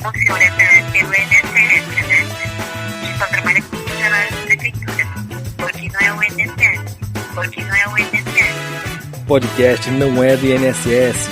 funciona pelo INSS, né? A gente só trabalha com funcionários da prefeitura, porque não é o INSS. Podcast não é do INSS.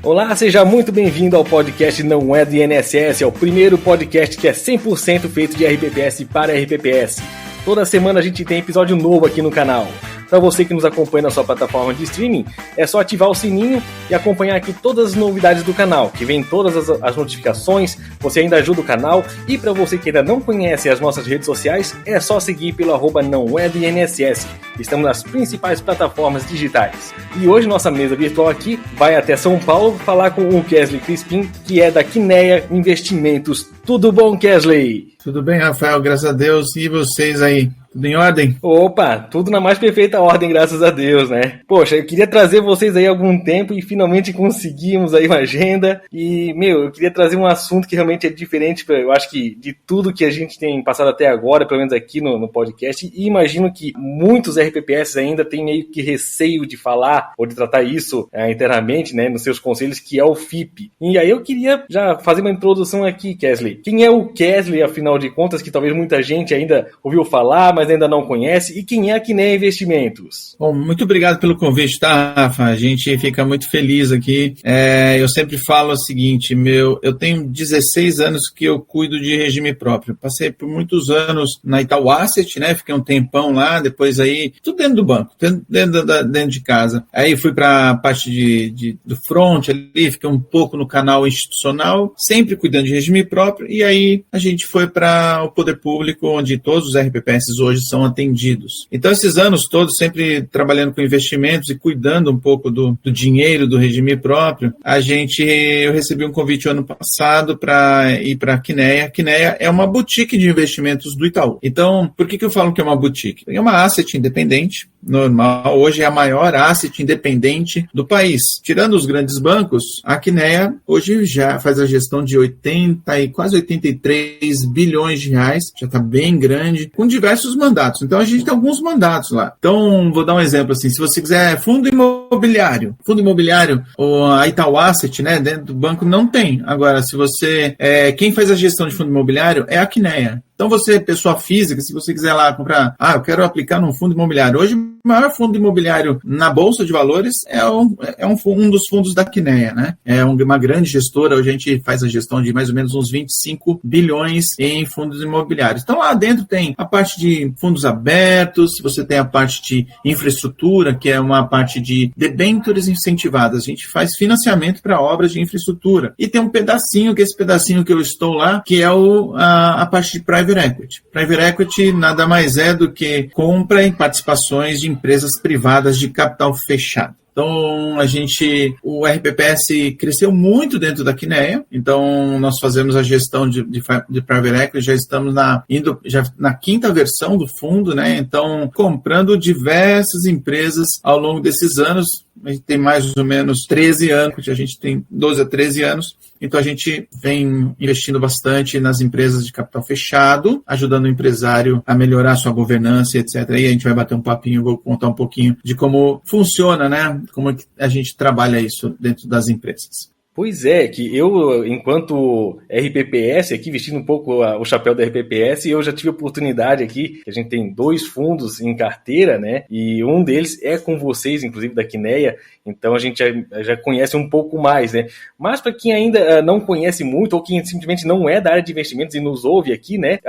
Olá, seja muito bem-vindo ao podcast Não é do INSS, é o primeiro podcast que é 100% feito de RPPS para RPPS. Toda semana a gente tem episódio novo aqui no canal. Para você que nos acompanha na sua plataforma de streaming, é só ativar o sininho e acompanhar aqui todas as novidades do canal, que vem todas as notificações, você ainda ajuda o canal. E para você que ainda não conhece as nossas redes sociais, é só seguir pelo @nãoédoINSS. Estamos nas principais plataformas digitais. E hoje nossa mesa virtual aqui vai até São Paulo falar com o Kesley Crispim, que é da Quineia Investimentos. Tudo bom, Kesley? Tudo bem, Rafael, graças a Deus. E vocês aí? Tudo em ordem? Opa, tudo na mais perfeita ordem, graças a Deus, né? Poxa, eu queria trazer vocês aí há algum tempo e finalmente conseguimos aí uma agenda. E, eu queria trazer um assunto que realmente é diferente, eu acho que de tudo que a gente tem passado até agora, pelo menos aqui no podcast. E imagino que muitos RPPS ainda têm meio que receio de falar ou de tratar isso internamente, né, nos seus conselhos, que é o FIP. E aí eu queria já fazer uma introdução aqui, Kesley. Quem é o Kesley, afinal de contas, que talvez muita gente ainda ouviu falar, mas ainda não conhece, e quem é a Quineia Investimentos? Bom, muito obrigado pelo convite, tá, Rafa? A gente fica muito feliz aqui. Eu sempre falo o seguinte, eu tenho 16 anos que eu cuido de regime próprio. Passei por muitos anos na Itaú Asset, né? Fiquei um tempão lá, depois aí, tudo dentro do banco, dentro de casa. Aí fui para a parte do front ali, fiquei um pouco no canal institucional, sempre cuidando de regime próprio, e aí a gente foi para o poder público, onde todos os RPPS hoje são atendidos. Então, esses anos todos, sempre trabalhando com investimentos e cuidando um pouco do dinheiro, do regime próprio, eu recebi um convite ano passado para ir para a Quineia. A Quineia é uma boutique de investimentos do Itaú. Então, por que eu falo que é uma boutique? É uma asset independente, normal, hoje é a maior asset independente do país. Tirando os grandes bancos, a Quineia hoje já faz a gestão de 80 e quase 83 bilhões de reais, já está bem grande, com diversos mandatos. Então a gente tem alguns mandatos lá. Então, vou dar um exemplo assim, se você quiser fundo imobiliário, a Itaú Asset, né, dentro do banco não tem. Agora, se você, quem faz a gestão de fundo imobiliário é a Quineia. Então você, pessoa física, se você quiser lá comprar, eu quero aplicar num fundo imobiliário. Hoje, o maior fundo imobiliário na Bolsa de Valores é um dos fundos da Quineia, né? É uma grande gestora, hoje a gente faz a gestão de mais ou menos uns 25 bilhões em fundos imobiliários. Então lá dentro tem a parte de fundos abertos, você tem a parte de infraestrutura, que é uma parte de debêntures incentivadas. A gente faz financiamento para obras de infraestrutura. E tem um pedacinho, que esse pedacinho que eu estou lá, que é a parte de private equity. Private equity nada mais é do que compra em participações de empresas privadas de capital fechado. Então, o RPPS cresceu muito dentro da Quineia, então nós fazemos a gestão de private equity, já estamos na quinta versão do fundo, né? Então, comprando diversas empresas ao longo desses anos. A gente tem mais ou menos 13 anos, a gente tem 12 a 13 anos, então a gente vem investindo bastante nas empresas de capital fechado, ajudando o empresário a melhorar a sua governança, etc. E a gente vai bater um papinho, vou contar um pouquinho de como funciona, né? Como a gente trabalha isso dentro das empresas. Pois é, que eu, enquanto RPPS, aqui vestindo um pouco o chapéu da RPPS, eu já tive a oportunidade aqui, que a gente tem 2 fundos em carteira, né? E um deles é com vocês, inclusive da Quineia, então a gente já conhece um pouco mais, né? Mas para quem ainda não conhece muito, ou quem simplesmente não é da área de investimentos e nos ouve aqui, né?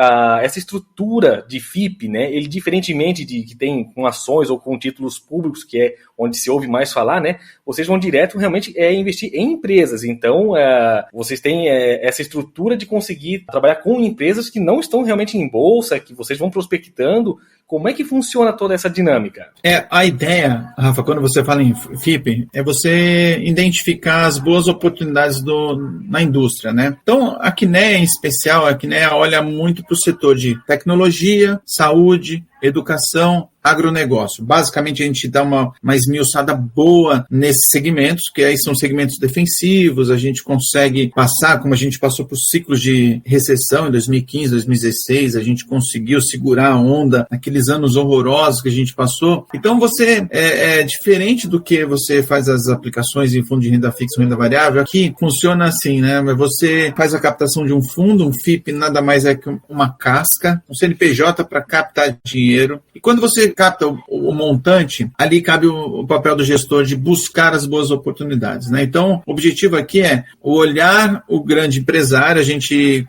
Essa estrutura de FIP, né? Ele, diferentemente de que tem com ações ou com títulos públicos, que é onde se ouve mais falar, né? Vocês vão direto realmente investir em empresas. Então, vocês têm essa estrutura de conseguir trabalhar com empresas que não estão realmente em bolsa, que vocês vão prospectando. Como é que funciona toda essa dinâmica? A ideia, Rafa, quando você fala em FIP, é você identificar as boas oportunidades na indústria, né? Então, a Quineia em especial, olha muito para o setor de tecnologia, saúde, educação, agronegócio. Basicamente, a gente dá uma esmiuçada boa nesses segmentos, que aí são segmentos defensivos, a gente consegue passar, como a gente passou por ciclos de recessão em 2015, 2016, a gente conseguiu segurar a onda naqueles anos horrorosos que a gente passou. Então, você é diferente do que você faz as aplicações em fundo de renda fixa ou renda variável. Aqui funciona assim, né? Você faz a captação de um fundo, um FIP nada mais é que uma casca, um CNPJ para captar dinheiro. E quando você capta o montante, ali cabe o papel do gestor de buscar as boas oportunidades, né? Então, o objetivo aqui é olhar o grande empresário.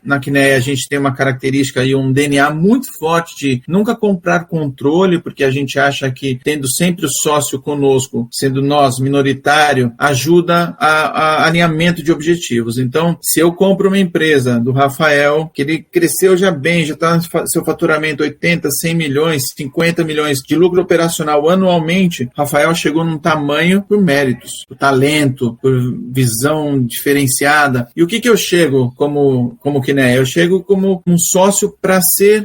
Na Quineia, a gente tem uma característica e um DNA muito forte de nunca comprar controle, porque a gente acha que tendo sempre o sócio conosco, sendo nós minoritário, ajuda a alinhamento de objetivos. Então, se eu compro uma empresa do Rafael, que ele cresceu já bem, já está no seu faturamento 80, 100 milhões, 50 milhões de lucro operacional anualmente, Rafael chegou num tamanho por méritos, por talento, por visão diferenciada. E o que eu chego como Quineia? Eu chego como um sócio para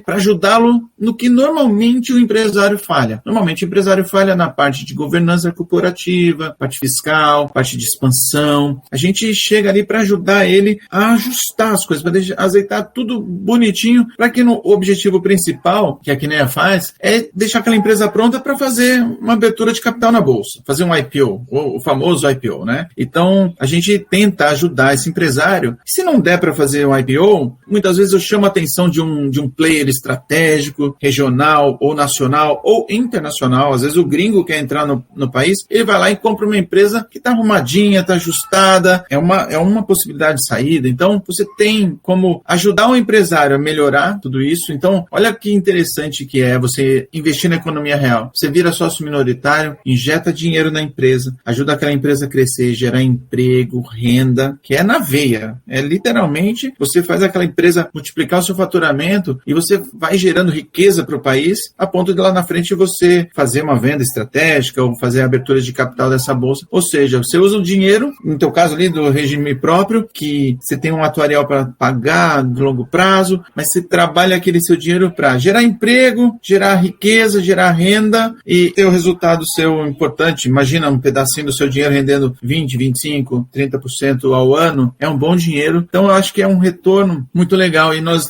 ajudá-lo no que normalmente o empresário falha. Normalmente o empresário falha na parte de governança corporativa, parte fiscal, parte de expansão. A gente chega ali para ajudar ele a ajustar as coisas, para azeitar tudo bonitinho, para que o objetivo principal que a Quineia faz é deixar aquela empresa pronta para fazer uma abertura de capital na bolsa, fazer um IPO, o famoso IPO, né? Então, a gente tenta ajudar esse empresário. Se não der para fazer um IPO, muitas vezes eu chamo a atenção de um player estratégico, regional ou nacional ou internacional. Às vezes o gringo quer entrar no país, ele vai lá e compra uma empresa que está arrumadinha, está ajustada, é uma possibilidade de saída. Então, você tem como ajudar o empresário a melhorar tudo isso. Então, olha que interessante que é você investir na economia real. Você vira sócio minoritário, injeta dinheiro na empresa, ajuda aquela empresa a crescer, gerar emprego, renda, que é na veia. É literalmente, você faz aquela empresa multiplicar o seu faturamento e você vai gerando riqueza para o país, a ponto de lá na frente você fazer uma venda estratégica ou fazer a abertura de capital dessa bolsa. Ou seja, você usa o dinheiro, no teu caso ali do regime próprio, que você tem um atuarial para pagar de longo prazo, mas você trabalha aquele seu dinheiro para gerar emprego, gerar riqueza, gerar renda e ter o resultado seu importante. Imagina um pedacinho do seu dinheiro rendendo 20, 25, 30% ao ano, é um bom dinheiro. Então eu acho que é um retorno muito legal e nós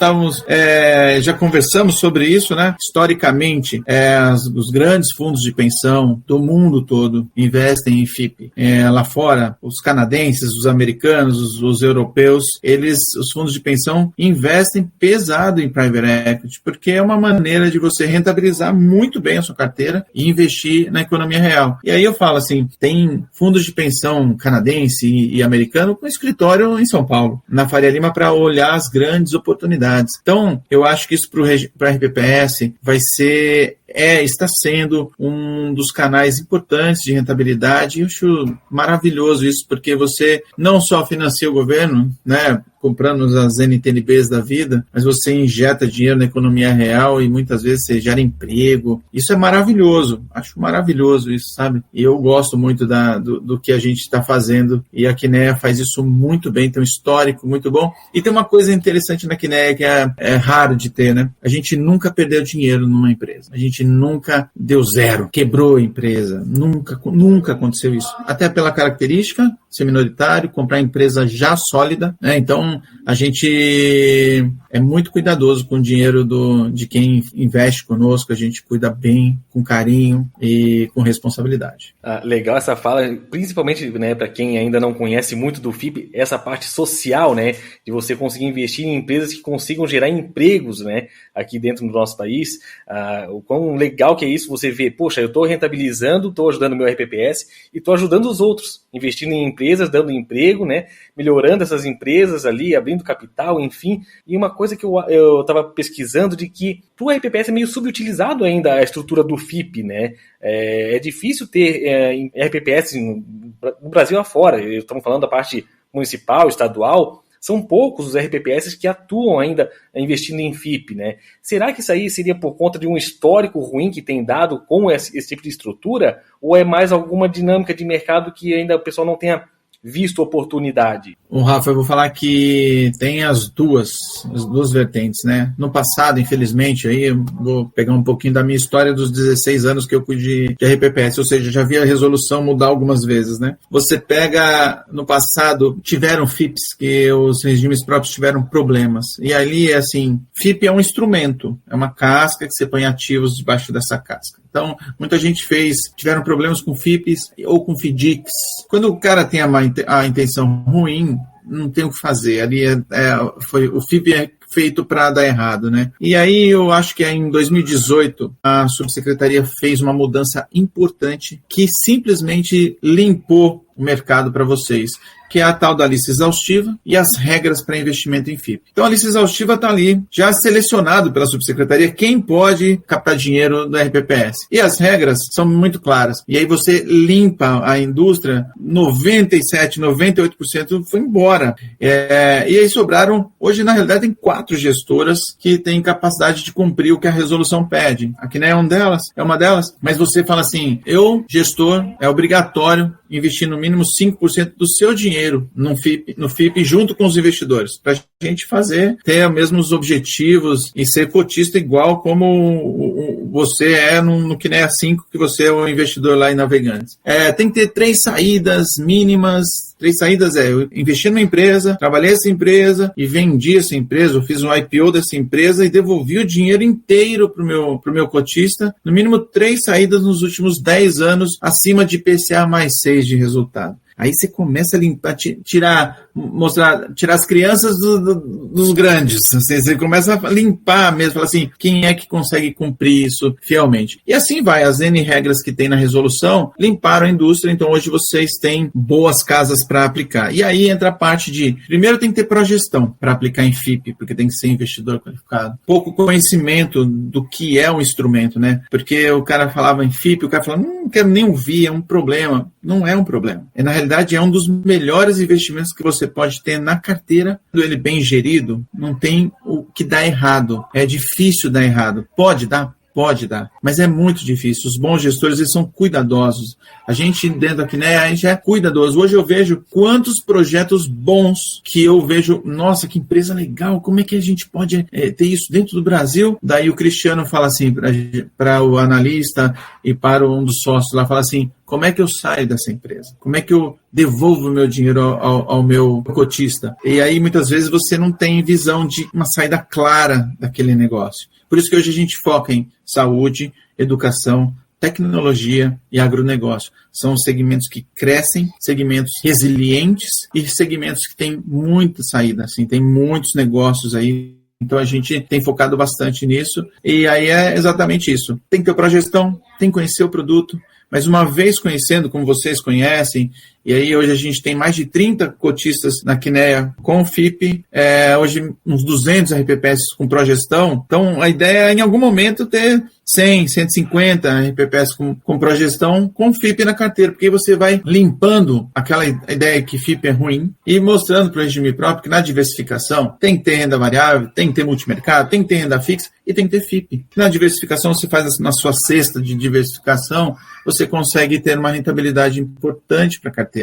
já conversamos sobre isso, né? Historicamente, os grandes fundos de pensão do mundo todo investem em FIP. Lá fora, os canadenses, os americanos, os europeus, os fundos de pensão investem pesado em private equity, porque é uma maneira de você rentabilizar muito bem a sua carteira e investir na economia real. E aí eu falo assim, tem fundos de pensão canadense e americano com escritório em São Paulo, na Faria Lima, para olhar as grandes oportunidades. Então, eu acho que isso para a RPPS está sendo um dos canais importantes de rentabilidade. Eu acho maravilhoso isso, porque você não só financia o governo, né, comprando as NTNBs da vida, mas você injeta dinheiro na economia real e muitas vezes você gera emprego. Isso é maravilhoso, acho maravilhoso isso, sabe? E eu gosto muito do que a gente está fazendo e a Quineia faz isso muito bem, tem um histórico muito bom. E tem uma coisa interessante na Quineia que é raro de ter, né? A gente nunca perdeu dinheiro numa empresa, a gente nunca deu zero, quebrou a empresa, nunca aconteceu isso. Até pela característica, ser minoritário, comprar empresa já sólida, né? Então, a gente é muito cuidadoso com o dinheiro de quem investe conosco, a gente cuida bem, com carinho e com responsabilidade. Legal essa fala, principalmente, né, para quem ainda não conhece muito do FIP, essa parte social, né, de você conseguir investir em empresas que consigam gerar empregos, né, aqui dentro do nosso país. O quão legal que é isso, você vê, poxa, eu estou rentabilizando, estou ajudando o meu RPPS e estou ajudando os outros, investindo em empresas, dando emprego, né, melhorando essas empresas ali, abrindo capital, enfim. E uma coisa que eu estava pesquisando de que o RPPS é meio subutilizado ainda a estrutura do FIP, né? É difícil ter RPPS no Brasil afora. Estamos falando da parte municipal, estadual. São poucos os RPPS que atuam ainda investindo em FIP, né? Será que isso aí seria por conta de um histórico ruim que tem dado com esse tipo de estrutura? Ou é mais alguma dinâmica de mercado que ainda o pessoal não tenha visto oportunidade? Rafa, eu vou falar que tem as duas vertentes, né? No passado, infelizmente, aí eu vou pegar um pouquinho da minha história dos 16 anos que eu cuido de RPPS, ou seja, já vi a resolução mudar algumas vezes, né? Você pega, no passado, tiveram FIPs que os regimes próprios tiveram problemas. E ali, assim, FIP é um instrumento, é uma casca que você põe ativos debaixo dessa casca. Então, muita gente tiveram problemas com FIPs ou com FDICs. Quando o cara tem a intenção ruim, não tem o que fazer. Ali o FIP é feito para dar errado, né? E aí eu acho que em 2018 a subsecretaria fez uma mudança importante que simplesmente limpou o mercado para vocês, que é a tal da lista exaustiva e as regras para investimento em FIP. Então a lista exaustiva está ali, já selecionado pela subsecretaria quem pode captar dinheiro do RPPS. E as regras são muito claras. E aí você limpa a indústria, 97%, 98% foi embora. E aí sobraram, hoje na realidade tem 4 gestoras que têm capacidade de cumprir o que a resolução pede. A Quineia é uma delas, mas você fala assim, gestor, é obrigatório investir no mínimo 5% do seu dinheiro no FIP junto com os investidores, para a gente ter os mesmos objetivos e ser cotista igual como você é no Quineia 5, que você é o investidor lá em Navegantes. Tem que ter 3 saídas mínimas. 3 saídas eu investi numa empresa, trabalhei essa empresa e vendi essa empresa, eu fiz um IPO dessa empresa e devolvi o dinheiro inteiro pro meu cotista. No mínimo 3 saídas nos últimos 10 anos, acima de IPCA mais 6 de resultado. Aí você começa a limpar, tirar as crianças dos grandes. Você começa a limpar mesmo, falar assim, quem é que consegue cumprir isso fielmente? E assim vai, as N regras que tem na resolução limparam a indústria, então hoje vocês têm boas casas para aplicar. E aí entra a parte de, primeiro tem que ter progestão para aplicar em FIP, porque tem que ser investidor qualificado. Pouco conhecimento do que é um instrumento, né? Porque o cara falava em FIP, o cara falava, não quero nem ouvir, é um problema. Não é um problema. Na realidade, é um dos melhores investimentos que você pode ter na carteira. Quando ele bem gerido, não tem o que dar errado. É difícil dar errado. Pode dar? Pode dar, mas é muito difícil. Os bons gestores, eles são cuidadosos. A gente, dentro da Quineia, a gente é cuidadoso. Hoje eu vejo quantos projetos bons que eu vejo, nossa, que empresa legal, como é que a gente pode ter isso dentro do Brasil? Daí o Cristiano fala assim, para o analista e para um dos sócios lá, fala assim, como é que eu saio dessa empresa? Como é que eu devolvo o meu dinheiro ao meu cotista? E aí, muitas vezes, você não tem visão de uma saída clara daquele negócio. Por isso que hoje a gente foca em saúde, educação, tecnologia e agronegócio. São segmentos que crescem, segmentos resilientes e segmentos que têm muita saída, assim, tem muitos negócios aí. Então a gente tem focado bastante nisso e aí é exatamente isso. Tem que ter progestão, tem que conhecer o produto, mas uma vez conhecendo, como vocês conhecem, e aí hoje a gente tem mais de 30 cotistas na Quineia com FIP, hoje uns 200 RPPS com progestão, então a ideia é em algum momento ter 100, 150 RPPS com progestão com FIP na carteira, porque você vai limpando aquela ideia que FIP é ruim e mostrando para o regime próprio que na diversificação tem que ter renda variável, tem que ter multimercado, tem que ter renda fixa e tem que ter FIP. Na diversificação você faz na sua cesta de diversificação, você consegue ter uma rentabilidade importante para a carteira.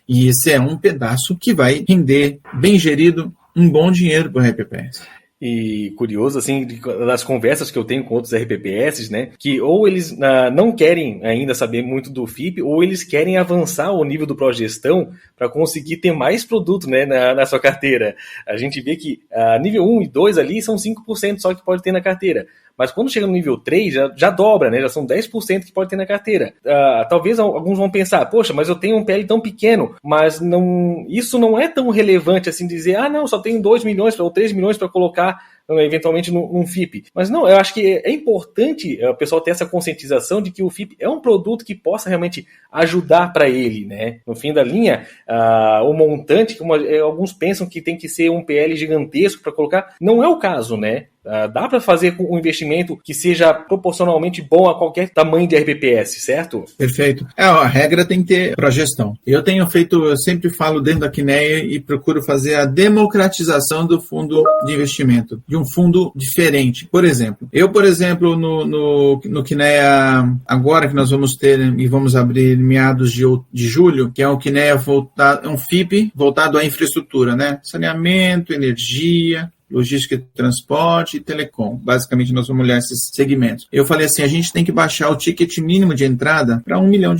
E esse é um pedaço que vai render, bem gerido, um bom dinheiro para o RPPS. E curioso, assim, das conversas que eu tenho com outros RPPS, né, que ou eles não querem ainda saber muito do FIP, ou eles querem avançar o nível do progestão para conseguir ter mais produto, né, na sua carteira. A gente vê que nível 1 e 2 ali são 5% só que pode ter na carteira. Mas quando chega no nível 3, já dobra, né? Já são 10% que pode ter na carteira. Talvez alguns vão pensar, poxa, mas eu tenho um PL tão pequeno, mas isso não é tão relevante assim dizer, não, só tenho 2 milhões ou 3 milhões para colocar eventualmente num FIP. Mas não, eu acho que é importante o pessoal ter essa conscientização de que o FIP é um produto que possa realmente ajudar para ele, né? No fim da linha, o montante, como alguns pensam que tem que ser um PL gigantesco para colocar, não é o caso, né? Dá para fazer com um investimento que seja proporcionalmente bom a qualquer tamanho de RPPS, certo? Perfeito. A regra tem que ter progestão. Eu sempre falo dentro da Quineia e procuro fazer a democratização do fundo de investimento, de um fundo diferente. Por exemplo, no Quineia, agora que nós vamos ter e vamos abrir meados de julho, que é um Quineia voltado, um FIP voltado à infraestrutura, né? Saneamento, energia, logística de transporte e telecom. Basicamente, nós vamos olhar esses segmentos. Eu falei assim, a gente tem que baixar o ticket mínimo de entrada para R$1 milhão.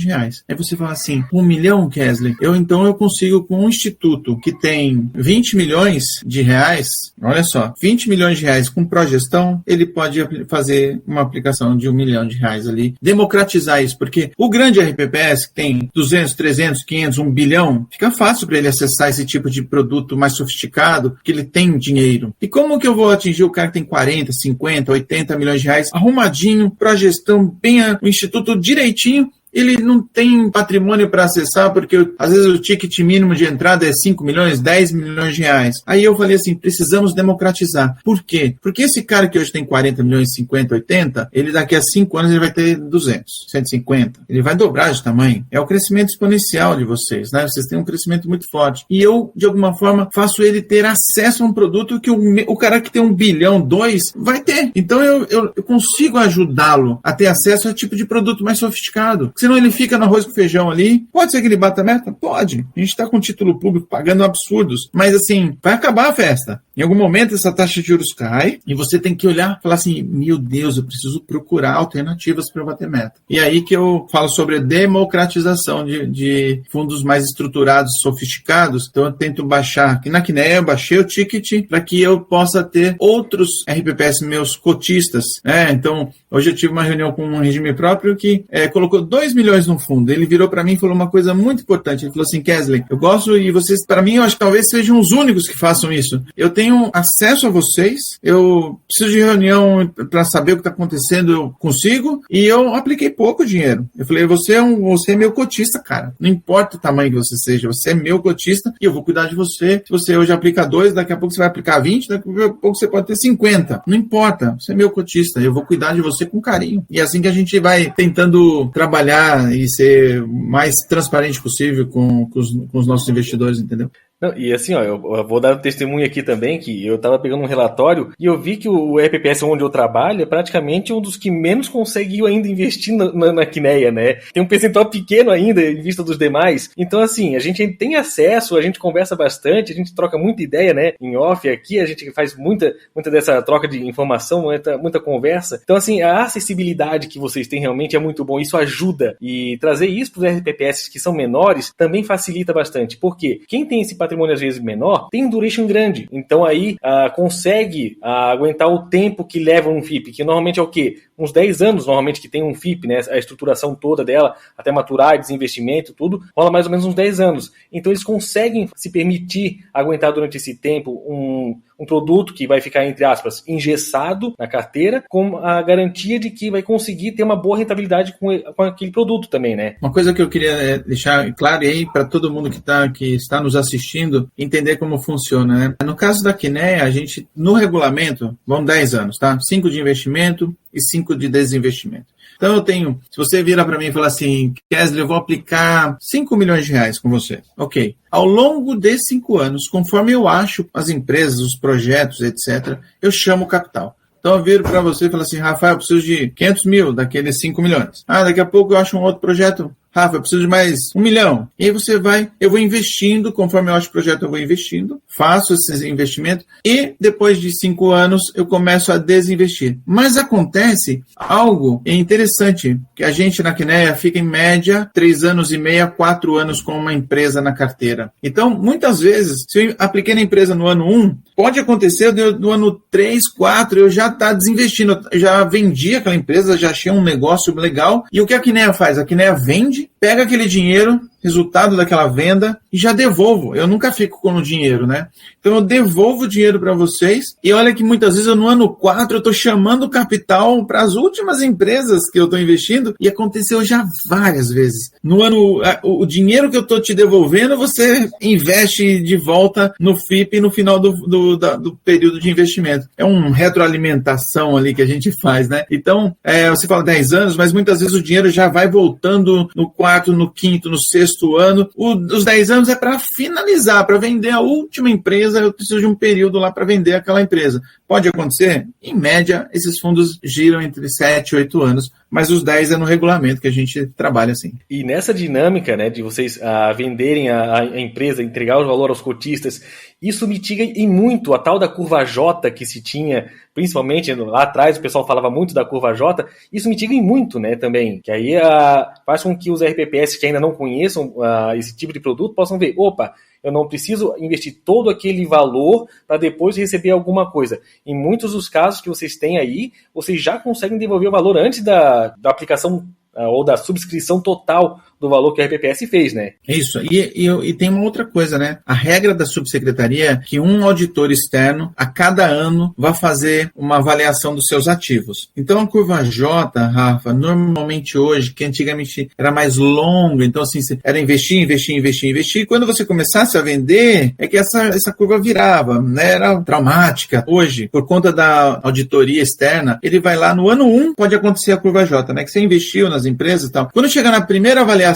Aí você fala assim, 1 milhão, Kesley? Então eu consigo com um instituto que tem 20 milhões de reais, olha só, 20 milhões de reais com progestão, ele pode fazer uma aplicação de R$1 milhão ali, democratizar isso, porque o grande RPPS que tem 200, 300, 500, 1 bilhão, fica fácil para ele acessar esse tipo de produto mais sofisticado, que ele tem dinheiro. E como que eu vou atingir o cara que tem 40, 50, 80 milhões de reais, arrumadinho, progestão, bem o instituto direitinho, ele não tem patrimônio para acessar, porque às vezes o ticket mínimo de entrada é 5 milhões, 10 milhões de reais. Aí eu falei assim, precisamos democratizar. Por quê? Porque esse cara que hoje tem 40 milhões, 50, 80, ele daqui a 5 anos ele vai ter 200, 150. Ele vai dobrar de tamanho. É o crescimento exponencial de vocês, né? Vocês têm um crescimento muito forte. E eu, de alguma forma, faço ele ter acesso a um produto que o cara que tem 1 bilhão, 2, vai ter. Então eu consigo ajudá-lo a ter acesso a tipo de produto mais sofisticado. Senão ele fica no arroz com feijão ali. Pode ser que ele bata a meta? Pode. A gente está com título público pagando absurdos. Mas assim, vai acabar a festa. Em algum momento essa taxa de juros cai e você tem que olhar e falar assim, meu Deus, eu preciso procurar alternativas para eu bater meta. E aí que eu falo sobre a democratização de fundos mais estruturados, sofisticados. Então eu tento baixar. Aqui na Quineia eu baixei o ticket para que eu possa ter outros RPPS meus cotistas. Então, hoje eu tive uma reunião com um regime próprio que colocou 2 milhões no fundo. Ele virou para mim e falou uma coisa muito importante. Ele falou assim, Kesley, eu gosto e vocês, para mim, eu acho que talvez sejam os únicos que façam isso. Eu tenho acesso a vocês, eu preciso de reunião para saber o que está acontecendo, eu consigo, e eu apliquei pouco dinheiro. Eu falei, você é meu cotista, cara. Não importa o tamanho que você seja, você é meu cotista e eu vou cuidar de você. Se você hoje aplica 2, daqui a pouco você vai aplicar 20, daqui a pouco você pode ter 50. Não importa, você é meu cotista, eu vou cuidar de você com carinho. E é assim que a gente vai tentando trabalhar e ser mais transparente possível com os nossos investidores, entendeu? Não, e assim, eu vou dar um testemunho aqui também, que eu estava pegando um relatório e eu vi que o RPPS onde eu trabalho é praticamente um dos que menos conseguiu ainda investir na Quineia, né? Tem um percentual pequeno ainda em vista dos demais. Então, assim, a gente tem acesso, a gente conversa bastante, a gente troca muita ideia, né? Em off aqui, a gente faz muita dessa troca de informação, muita conversa. Então, assim, a acessibilidade que vocês têm realmente é muito bom, isso ajuda. E trazer isso para os RPPS que são menores também facilita bastante. Por quê? Quem tem esse patrimônio às vezes menor, tem um duration grande. Então aí consegue aguentar o tempo que leva um FIP, que normalmente é o quê? Uns 10 anos, normalmente, que tem um FIP, né? A estruturação toda dela, até maturar, desinvestimento, tudo, rola mais ou menos uns 10 anos. Então eles conseguem se permitir aguentar durante esse tempo um produto que vai ficar, entre aspas, engessado na carteira, com a garantia de que vai conseguir ter uma boa rentabilidade com aquele produto também, né? Uma coisa que eu queria deixar claro aí para todo mundo que está nos assistindo, entender como funciona, né? No caso da Quineia, a gente, no regulamento, vão 10 anos, tá? 5 de investimento e 5 de desinvestimento. Então eu tenho, se você vira para mim e falar assim, Kesley, eu vou aplicar 5 milhões de reais com você. Ok. Ao longo desses 5 anos, conforme eu acho as empresas, os projetos, etc., eu chamo o capital. Então eu viro para você e falo assim, Rafael, eu preciso de 500 mil daqueles 5 milhões. Daqui a pouco eu acho um outro projeto. Rafa, eu preciso de mais 1 milhão. E aí eu vou investindo, conforme eu acho o projeto, eu vou investindo, faço esses investimentos e depois de 5 anos eu começo a desinvestir. Mas acontece algo interessante, que a gente na Quineia fica em média 3 anos e meio a 4 anos com uma empresa na carteira. Então, muitas vezes, se eu apliquei na empresa no ano 1, pode acontecer no ano 3, 4, eu já estou desinvestindo, eu já vendi aquela empresa, já achei um negócio legal. E o que a Quineia faz? A Quineia vende vende, pega aquele dinheiro, resultado daquela venda, e já devolvo. Eu nunca fico com o dinheiro, né? Então eu devolvo o dinheiro para vocês, e olha que muitas vezes no ano 4 eu estou chamando o capital para as últimas empresas que eu estou investindo, e aconteceu já várias vezes. No ano, o dinheiro que eu estou te devolvendo, você investe de volta no FIP no final do período de investimento. É uma retroalimentação ali que a gente faz, né? Então, você fala 10 anos, mas muitas vezes o dinheiro já vai voltando no 4º, no 5º, no 6º ano. Os 10 anos é para finalizar, para vender a última empresa, eu preciso de um período lá para vender aquela empresa. Pode acontecer? Em média, esses fundos giram entre 7 e 8 anos, mas os 10 é no regulamento que a gente trabalha assim. E nessa dinâmica, né, de vocês venderem a empresa, entregar o valor aos cotistas, isso mitiga em muito a tal da curva J que se tinha, principalmente lá atrás o pessoal falava muito da curva J, isso mitiga em muito, né, também, que aí faz com que os RPPS que ainda não conheçam esse tipo de produto possam ver, opa, eu não preciso investir todo aquele valor para depois receber alguma coisa. Em muitos dos casos que vocês têm aí, vocês já conseguem devolver o valor antes da aplicação ou da subscrição total do valor que a RPPS fez, né? Isso, e tem uma outra coisa, né? A regra da subsecretaria é que um auditor externo, a cada ano, vai fazer uma avaliação dos seus ativos. Então, a curva J, Rafa, normalmente hoje, que antigamente era mais longa, então assim, era investir, e quando você começasse a vender, é que essa curva virava, né? Era traumática. Hoje, por conta da auditoria externa, ele vai lá no ano 1, pode acontecer a curva J, né? Que você investiu nas empresas e tal. Quando chegar na primeira avaliação,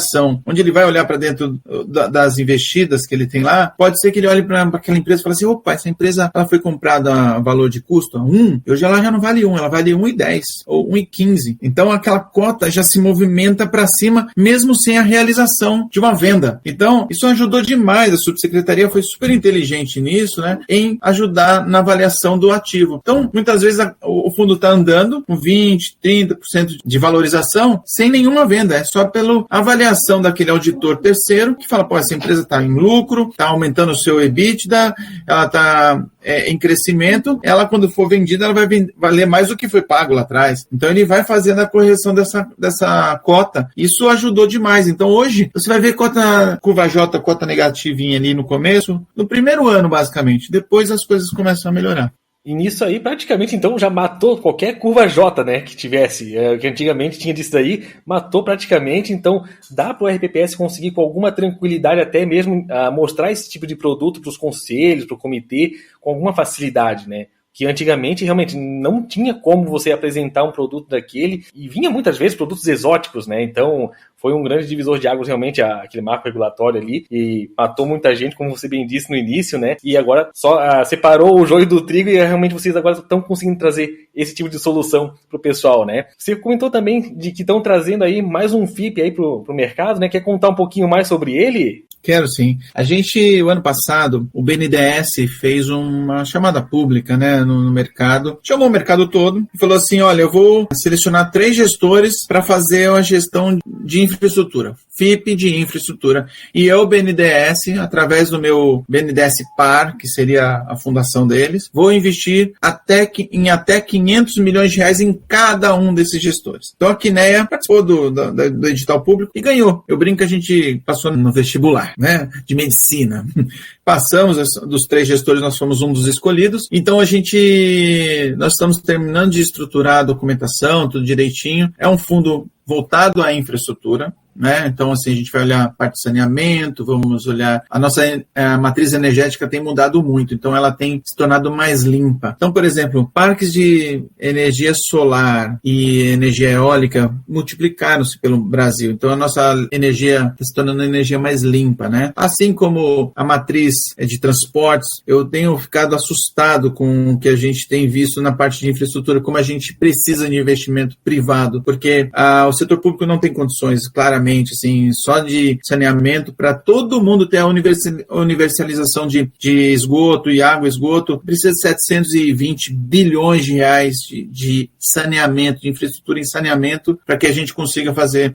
onde ele vai olhar para dentro das investidas que ele tem lá, pode ser que ele olhe para aquela empresa e fale assim, opa, essa empresa ela foi comprada a valor de custo a 1, hoje ela já não vale 1, ela vale 1,10 ou 1,15. Então aquela cota já se movimenta para cima, mesmo sem a realização de uma venda. Então isso ajudou demais, a subsecretaria foi super inteligente nisso, né, em ajudar na avaliação do ativo. Então muitas vezes o fundo está andando com 20, 30% de valorização sem nenhuma venda, é só pela avaliação daquele auditor terceiro que fala, pô, essa empresa está em lucro, está aumentando o seu EBITDA, ela está em crescimento, ela quando for vendida, ela vai valer mais do que foi pago lá atrás. Então ele vai fazendo a correção dessa cota. Isso ajudou demais. Então hoje, você vai ver curva J, cota negativinha ali no começo, no primeiro ano basicamente, depois as coisas começam a melhorar. E nisso aí, praticamente, então, já matou qualquer curva J, né, que tivesse, que antigamente tinha disso daí, matou praticamente, então dá para o RPPS conseguir com alguma tranquilidade até mesmo mostrar esse tipo de produto para os conselhos, para o comitê, com alguma facilidade, né, que antigamente realmente não tinha como você apresentar um produto daquele, e vinha muitas vezes produtos exóticos, né, então foi um grande divisor de águas realmente aquele marco regulatório ali, e matou muita gente, como você bem disse no início, né, e agora só separou o joio do trigo, e realmente vocês agora estão conseguindo trazer esse tipo de solução pro pessoal, né. Você comentou também de que estão trazendo aí mais um FIP aí pro mercado, né, quer contar um pouquinho mais sobre ele? Quero sim. A gente, o ano passado, o BNDES fez uma chamada pública, né, no mercado, chamou o mercado todo e falou assim, olha, eu vou selecionar 3 gestores para fazer uma gestão de infraestrutura, FIP de infraestrutura. E eu, BNDES, através do meu BNDES Par, que seria a fundação deles, vou investir em até 500 milhões de reais em cada um desses gestores. Então a Quineia participou do edital público e ganhou. Eu brinco que a gente passou no vestibular, né, de medicina. Passamos, dos 3 gestores, nós fomos um dos escolhidos. Então nós estamos terminando de estruturar a documentação, tudo direitinho. É um fundo voltado à infraestrutura, né? Então, assim, a gente vai olhar a parte de saneamento, vamos olhar... A nossa matriz energética tem mudado muito, então ela tem se tornado mais limpa. Então, por exemplo, parques de energia solar e energia eólica multiplicaram-se pelo Brasil. Então, a nossa energia está se tornando energia mais limpa, né? Assim como a matriz de transportes, eu tenho ficado assustado com o que a gente tem visto na parte de infraestrutura, como a gente precisa de investimento privado, porque o setor público não tem condições, claramente, assim, só de saneamento, para todo mundo ter a universalização de esgoto e água, esgoto, precisa de 720 bilhões de reais de saneamento, de infraestrutura em saneamento, para que a gente consiga fazer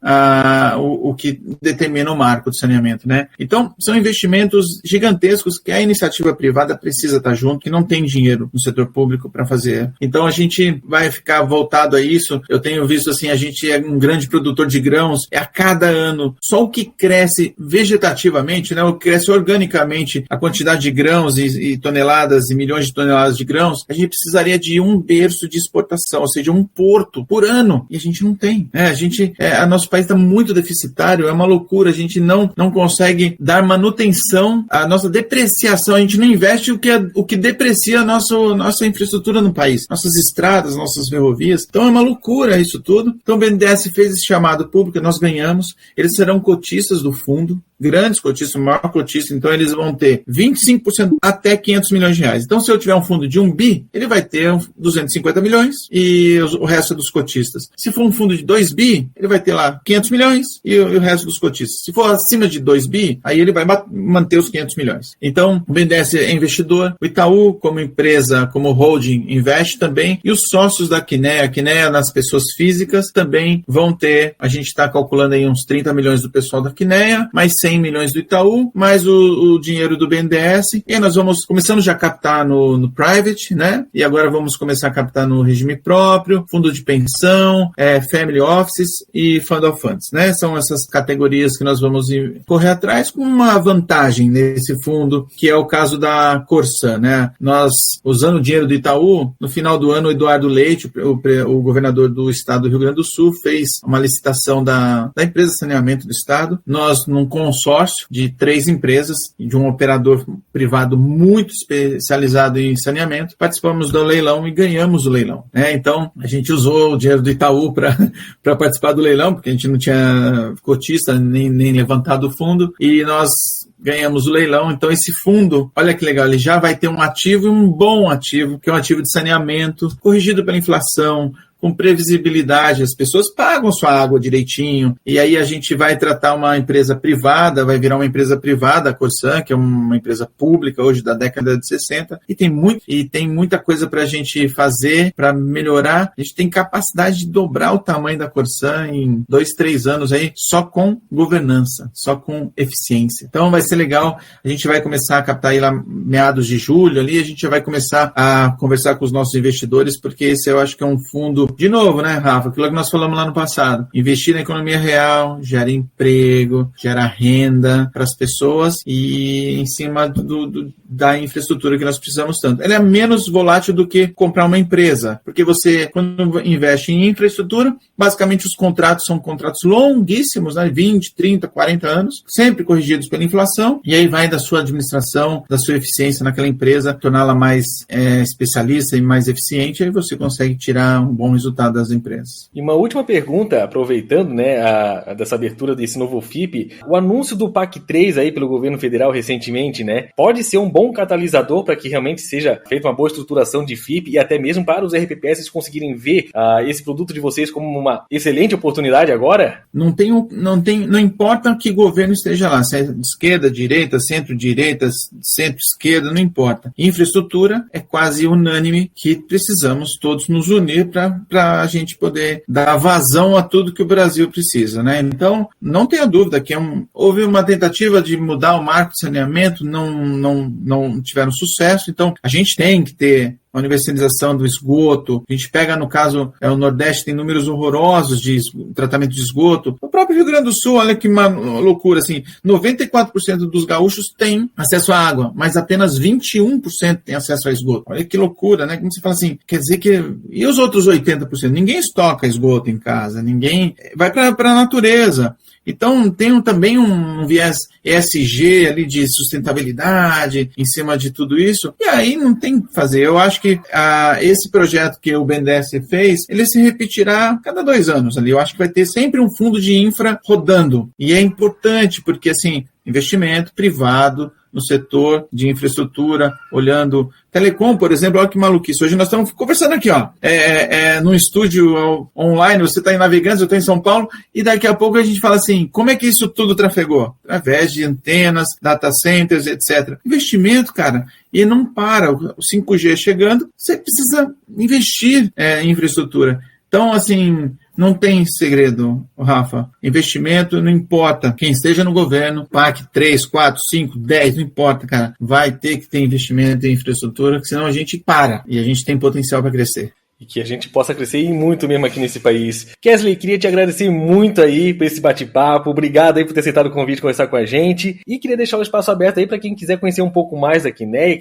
o que determina o marco de saneamento, né? Então, são investimentos gigantescos gigantescos que a iniciativa privada precisa estar junto, que não tem dinheiro no setor público para fazer. Então a gente vai ficar voltado a isso. Eu tenho visto assim, a gente é um grande produtor de grãos, a cada ano, só o que cresce vegetativamente, né, o que cresce organicamente, a quantidade de grãos e toneladas e milhões de toneladas de grãos, a gente precisaria de um berço de exportação, ou seja, um porto por ano, e a gente não tem. Nosso país está muito deficitário, é uma loucura, a gente não consegue dar manutenção à nossa depreciação, a gente não investe o que deprecia a nossa infraestrutura no país, nossas estradas, nossas ferrovias. Então é uma loucura isso tudo. Então o BNDES fez esse chamado público, nós ganhamos, eles serão cotistas do fundo, grandes cotistas, o maior cotista, então eles vão ter 25% até 500 milhões de reais. Então se eu tiver um fundo de 1 bi, ele vai ter 250 milhões e o resto é dos cotistas. Se for um fundo de 2 bi, ele vai ter lá 500 milhões e o resto dos cotistas. Se for acima de 2 bi, aí ele vai manter os 500 milhões. Então o BNDES é investidor, o Itaú como empresa, como holding, investe também, e os sócios da Quineia, a Quineia nas pessoas físicas também vão ter, a gente está calculando aí uns 30 milhões do pessoal da Quineia, mais 100 milhões do Itaú, mais o dinheiro do BNDES, e aí nós começamos já a captar no private, né? E agora vamos começar a captar no regime próprio, fundo de pensão, family offices e fund of funds, né? São essas categorias que nós vamos correr atrás com uma vantagem nesse fundo, que é o caso da Corsã, né? Nós, usando o dinheiro do Itaú, no final do ano, o Eduardo Leite, o governador do estado do Rio Grande do Sul, fez uma licitação da empresa de saneamento do estado. Nós, num consórcio de 3 empresas, de um operador privado muito especializado em saneamento, participamos do leilão e ganhamos o leilão, né? Então, a gente usou o dinheiro do Itaú para participar do leilão, porque a gente não tinha cotista nem levantado o fundo, e nós ganhamos o leilão. Então esse fundo, olha que legal, ele já vai ter um ativo, e um bom ativo, que é um ativo de saneamento, corrigido pela inflação, com previsibilidade, as pessoas pagam sua água direitinho, e aí a gente vai tratar uma empresa privada, vai virar uma empresa privada, a Corsã, que é uma empresa pública hoje da década de 60, e tem muita coisa para a gente fazer, para melhorar. A gente tem capacidade de dobrar o tamanho da Corsã em 2, 3 anos aí, só com governança, só com eficiência. Então vai ser legal, a gente vai começar a captar aí lá meados de julho, ali a gente já vai começar a conversar com os nossos investidores, porque esse eu acho que é um fundo, de novo, né, Rafa, aquilo que nós falamos lá no passado, investir na economia real, gera emprego, gera renda para as pessoas e em cima da infraestrutura que nós precisamos tanto. Ela é menos volátil do que comprar uma empresa, porque você, quando investe em infraestrutura, basicamente os contratos são contratos longuíssimos, né, 20, 30, 40 anos, sempre corrigidos pela inflação, e aí vai da sua administração, da sua eficiência naquela empresa, torná-la mais especialista e mais eficiente, aí você consegue tirar um bom resultado das empresas. E uma última pergunta, aproveitando, né, dessa abertura desse novo FIP, o anúncio do PAC 3 aí pelo governo federal recentemente, né, pode ser um bom catalisador para que realmente seja feita uma boa estruturação de FIP e até mesmo para os RPPS conseguirem ver esse produto de vocês como uma excelente oportunidade agora? Não importa que governo esteja lá, se é de esquerda, direita, centro-direita, centro-esquerda, não importa. Infraestrutura é quase unânime que precisamos todos nos unir para a gente poder dar vazão a tudo que o Brasil precisa, né? Então, não tenha dúvida que houve uma tentativa de mudar o marco de saneamento, não tiveram sucesso, então a gente tem que ter a universalização do esgoto. A gente pega, no caso, o Nordeste tem números horrorosos de tratamento de esgoto. O próprio Rio Grande do Sul, olha que loucura, assim, 94% dos gaúchos têm acesso à água, mas apenas 21% têm acesso a esgoto. Olha que loucura, né? Como você fala assim, quer dizer que... E os outros 80%? Ninguém estoca esgoto em casa, ninguém... Vai para a natureza. Então, tem também um viés ESG ali de sustentabilidade em cima de tudo isso, e aí não tem o que fazer. Eu acho que esse projeto que o BNDES fez, ele se repetirá cada 2 anos ali. Eu acho que vai ter sempre um fundo de infra rodando, e é importante porque, assim, investimento privado no setor de infraestrutura, olhando telecom, por exemplo, olha que maluquice. Hoje nós estamos conversando aqui, ó, num estúdio online, você está em Navegantes, eu estou em São Paulo, e daqui a pouco a gente fala assim, como é que isso tudo trafegou? Através de antenas, data centers, etc. Investimento, cara, e não para. O 5G chegando, você precisa investir em infraestrutura. Então, assim, Não tem segredo, Rafa. Investimento não importa. Quem esteja no governo, PAC 3, 4, 5, 10, não importa, cara. Vai ter que ter investimento em infraestrutura, senão a gente para. E a gente tem potencial para crescer. E que a gente possa crescer e muito mesmo aqui nesse país. Kesley, queria te agradecer muito aí por esse bate-papo. Obrigado aí por ter aceitado o convite de conversar com a gente. E queria deixar o espaço aberto aí para quem quiser conhecer um pouco mais da Quineia,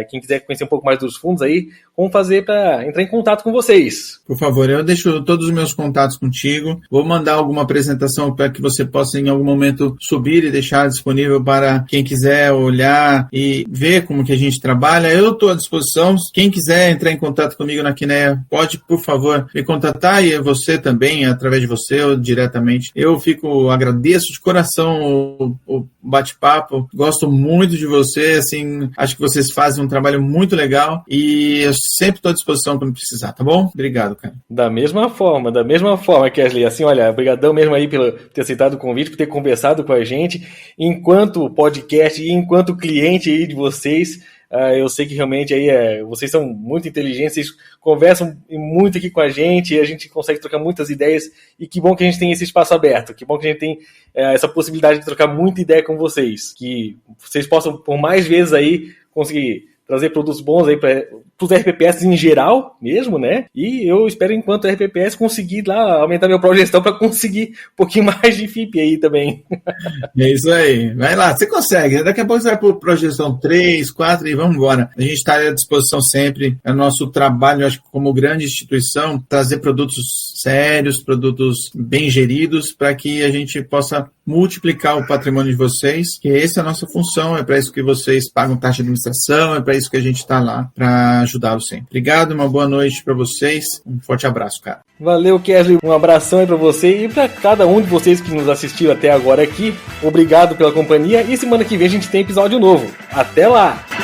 quem quiser conhecer um pouco mais dos fundos aí, como fazer para entrar em contato com vocês. Por favor, eu deixo todos os meus contatos contigo. Vou mandar alguma apresentação para que você possa em algum momento subir e deixar disponível para quem quiser olhar e ver como que a gente trabalha. Eu estou à disposição. Quem quiser entrar em contato comigo na Quineia, pode, por favor, me contatar, e você também, através de você ou diretamente. Eu agradeço de coração o bate-papo, gosto muito de você, assim, acho que vocês fazem um trabalho muito legal e eu sempre estou à disposição quando precisar, tá bom? Obrigado, cara. Da mesma forma, Kesley, assim, olha, obrigadão mesmo aí por ter aceitado o convite, por ter conversado com a gente, enquanto podcast e enquanto cliente aí de vocês. Eu sei que realmente aí vocês são muito inteligentes, vocês conversam muito aqui com a gente consegue trocar muitas ideias, e que bom que a gente tem esse espaço aberto, que bom que a gente tem essa possibilidade de trocar muita ideia com vocês, que vocês possam por mais vezes aí conseguir trazer produtos bons aí para os RPPS em geral mesmo, né? E eu espero, enquanto RPPS, conseguir lá aumentar minha projeção para conseguir um pouquinho mais de FIP aí também. É isso aí. Vai lá, você consegue. Daqui a pouco você vai por projeção 3, 4 e vamos embora. A gente está à disposição sempre. É o nosso trabalho, acho que como grande instituição, trazer produtos sérios, produtos bem geridos, para que a gente possa multiplicar o patrimônio de vocês, que essa é a nossa função, é para isso que vocês pagam taxa de administração, é para isso que a gente está lá, para ajudá-los sempre. Obrigado, uma boa noite para vocês, um forte abraço, cara. Valeu, Kesley, um abração aí para você e para cada um de vocês que nos assistiu até agora aqui. Obrigado pela companhia e semana que vem a gente tem episódio novo. Até lá!